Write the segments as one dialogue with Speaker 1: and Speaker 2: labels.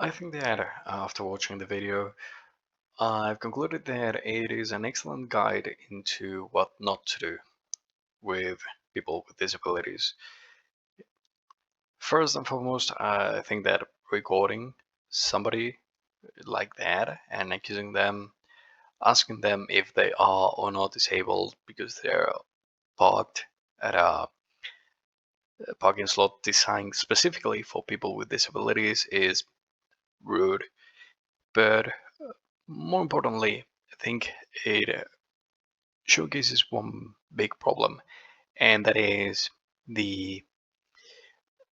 Speaker 1: I think that after watching the video, I've concluded that it is an excellent guide into what not to do with people with disabilities. First and foremost, I think that recording somebody like that and accusing them, asking them if they are or not disabled because they're parked at a parking slot designed specifically for people with disabilities is rude. But more importantly, I think it showcases one big problem, and that is the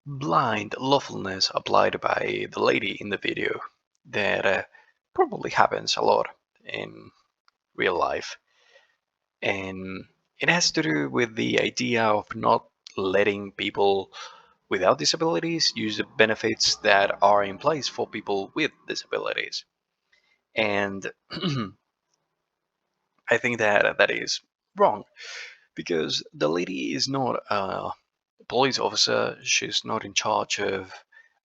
Speaker 1: blind lawfulness applied by the lady in the video that probably happens a lot in real life. And it has to do with the idea of not letting people without disabilities use the benefits that are in place for people with disabilities. And I think that that is wrong because the lady is not a police officer. She's not in charge of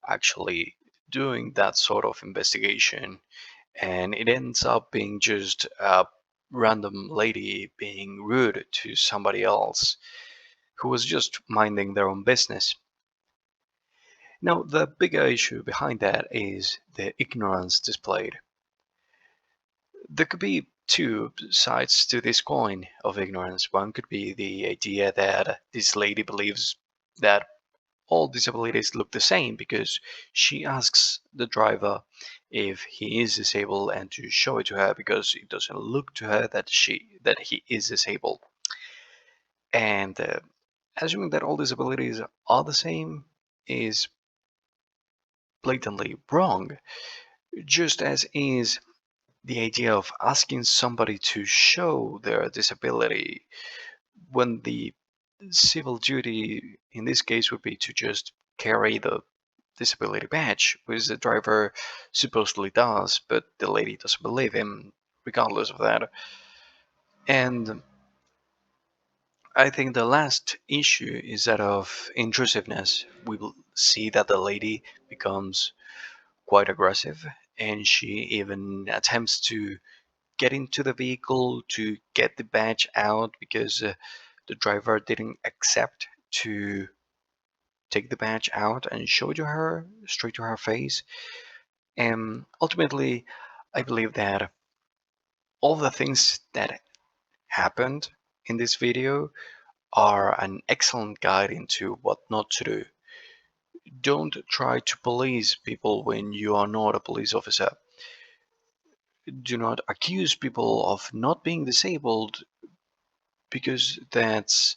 Speaker 1: actually doing that sort of investigation. And it ends up being just a random lady being rude to somebody else who was just minding their own business. Now, the bigger issue behind that is the ignorance displayed. There could be two sides to this coin of ignorance. One could be the idea that this lady believes that all disabilities look the same because she asks the driver if he is disabled and to show it to her because it doesn't look to her that he is disabled. And assuming that all disabilities are the same is blatantly wrong, just as is the idea of asking somebody to show their disability when the civil duty in this case would be to just carry the disability badge, which the driver supposedly does, but the lady doesn't believe him, regardless of that. And I think the last issue is that of intrusiveness. We will see that the lady becomes quite aggressive, and she even attempts to get into the vehicle to get the badge out because the driver didn't accept to take the badge out and show it to her straight to her face. And ultimately, I believe that all the things that happened in this video are an excellent guide into what not to do. Don't try to police people when you are not a police officer. Do not accuse people of not being disabled because that's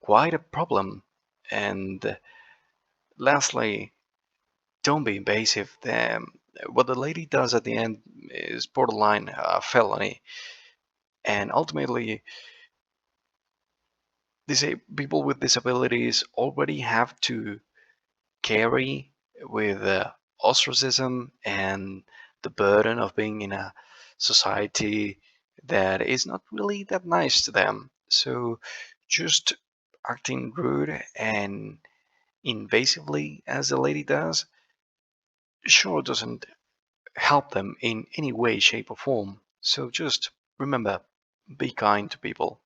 Speaker 1: quite a problem. And lastly, don't be invasive. What the lady does at the end is borderline felony. And ultimately, people with disabilities already have to carry with ostracism and the burden of being in a society that is not really that nice to them. So just acting rude and invasively as the lady does sure doesn't help them in any way, shape, or form. So just remember, be kind to people.